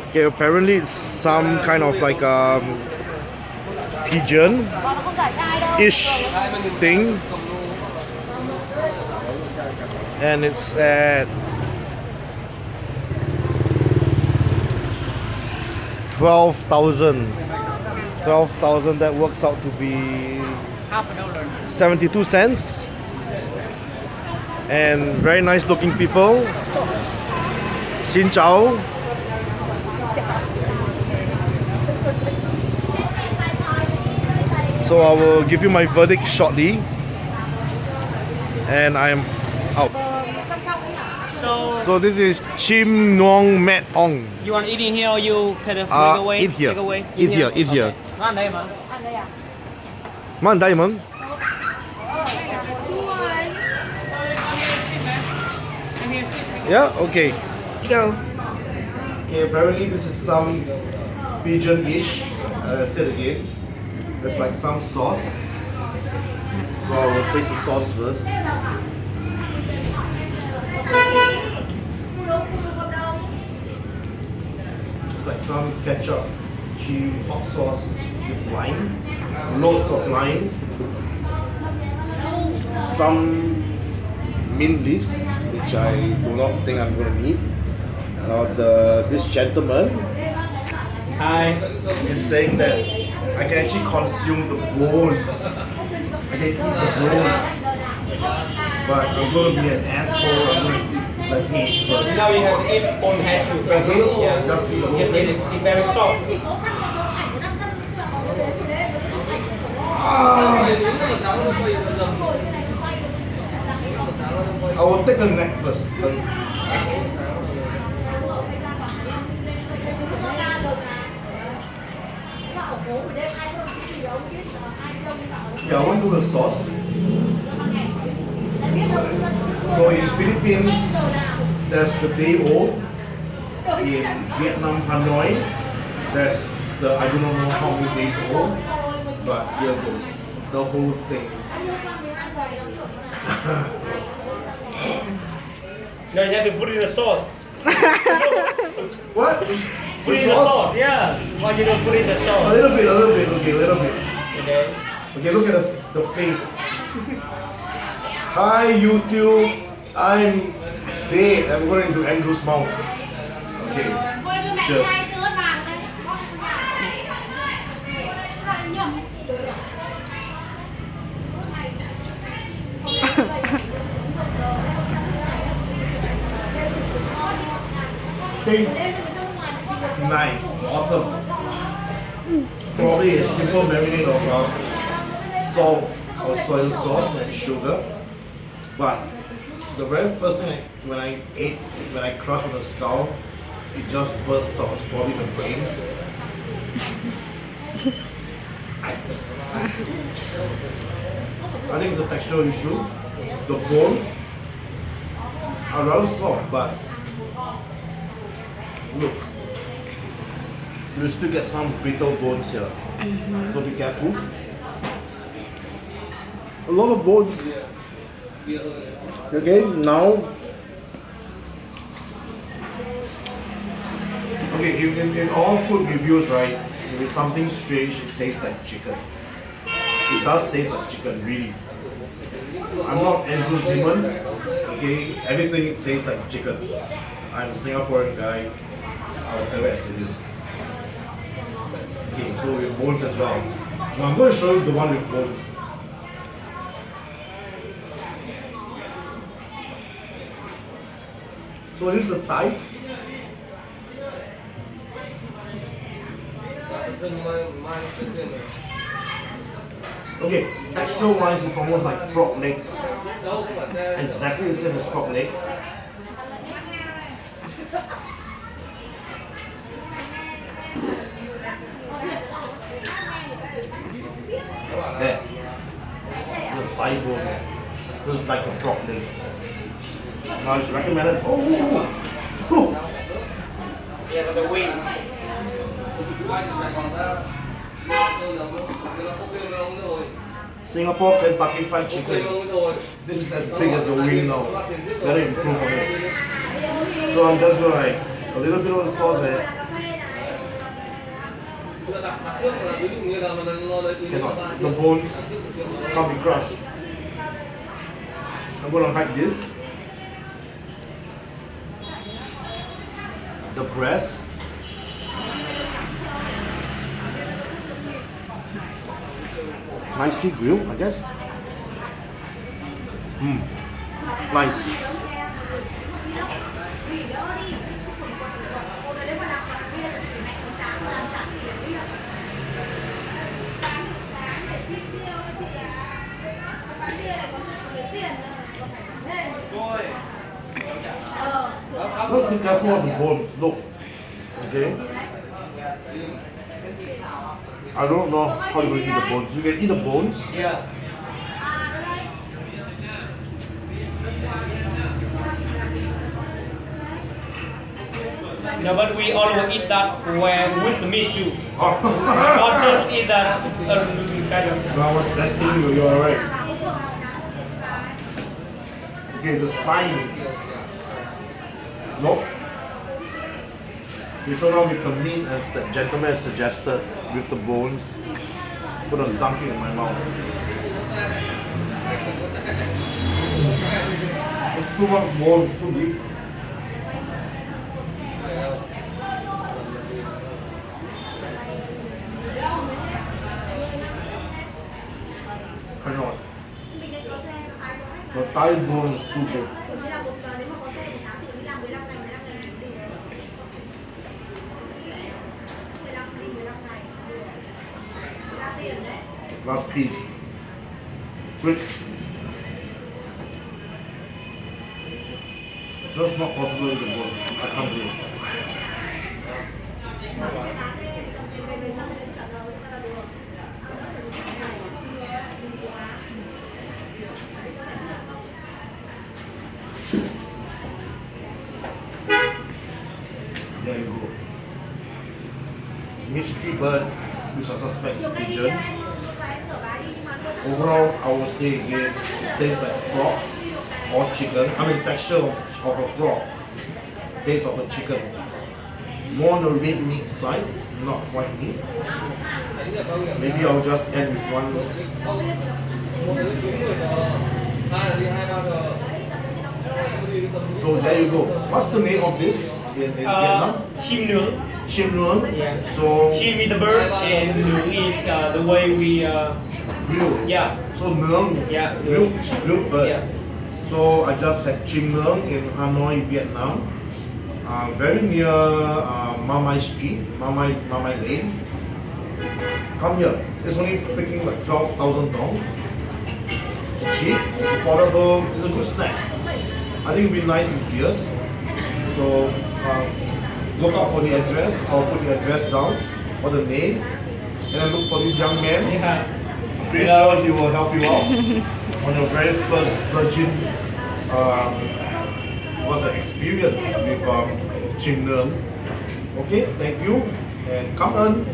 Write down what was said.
Okay, apparently it's some kind of like pigeon-ish thing, and it's at 12,000. 12,000. That works out to be 72 cents. And very nice looking people. Xin chào. So I will give you my verdict shortly. And I am out. So this is Chim Nuong Met Ong. You want to eat in here or you kind of take away? Eat here. Take away. Eat here. Eat here. Nó ăn đây mà. Má ăn đây mà. Yeah. Okay. Go. Okay, apparently this is some pigeon-ish. Say it again. There's like some sauce. So I will taste the sauce first. It's like some ketchup, chili, hot sauce with lime. Loads of lime. Some mint leaves, which I do not think I'm going to need. Now this gentleman is saying that I can actually consume the bones. I can eat the bones. But I'm going to be an asshole. I'm going to eat the head first. Now you have to eat on head too. The head? Yeah. Just eat the whole Just eat thing? it. It's very soft. I will take the neck first. Yeah, I want to do the sauce. So in Philippines, there's the day old. In Vietnam, Hanoi, there's the I do not know how many days old. But here goes the whole thing. No, you have to put it in the sauce. What? Put it in the sauce, yeah. Why you don't put it in the A sauce? little bit, okay, a little bit. Okay. Okay, look at the face. Hi YouTube, I'm dead. I'm going into Andrew's mouth. Okay, cheers. Tastes nice, awesome. Probably a simple marinade of salt or soy sauce and sugar. But the very first thing when I crushed on the skull, it just burst out. It's probably the brains. I think it's a textural issue. The bone are rather soft, but look, you still get some brittle bones here. So be careful. A lot of bones. Okay, now. Okay, in all food reviews, right, if it's something strange, it tastes like chicken. It does taste like chicken, really. I'm not Andrew Simmons, okay? Everything tastes like chicken. I'm a Singaporean guy. I'll tell you as it is. Okay, so with bones as well. Now I'm going to show you the one with bones. So this is the thigh. Okay, texture wise it's almost like frog legs. Exactly the same as frog legs. There. It's a thigh bone. Looks like a frog leg. Now it's recommended. Oh! Yeah, but the wing. Singapore Kentucky Fried Chicken. This is as big as a wing now. Gotta improve on it. So I'm just gonna like a little bit of the sauce there. Cannot. The bones can't be crushed. I'm gonna hide this. The breast. Nicely grilled, I guess. Nice. Just be careful of the bones. Look. Okay. I don't know how you're going to eat the bones. You can eat the bones. Yeah. No, but we always eat that with the meat too. Not just eat that kind of. No, I was testing you. You're alright. Okay, the spine. Nope. Okay, so now with the meat, as the gentleman suggested, with the bones, put a dunking in my mouth. It's too much bone, too big. Cannot. The thigh bone is too big. Last piece. Quick. Just not possible with the bones. I can't do it. There you go. Mystery bird, which I suspect is pigeon. Overall, I would say again, it tastes like frog or chicken. I mean, texture of a frog. Taste of a chicken. More on the red meat side, not white meat. Maybe I'll just end with one. So there you go. What's the name of this in Vietnam? Chim nướng. Chim nướng. Yeah. So Chim is the bird and nướng is the way we. grill. Yeah. So nướng. Yeah. Grilled bird. Yeah. So I just had chim nướng in Hanoi, Vietnam. Very near Mamai Street, Mamai Lane. Come here. It's only freaking like 12,000 dong. It's cheap, it's affordable, it's a good snack. I think it'd be nice with beers. So look out for the address. I'll put the address down for the name. And then look for this young man. Yeah. I'm pretty sure he will help you out on your very first virgin what's the experience with Chim Nướng. Okay, thank you and come on.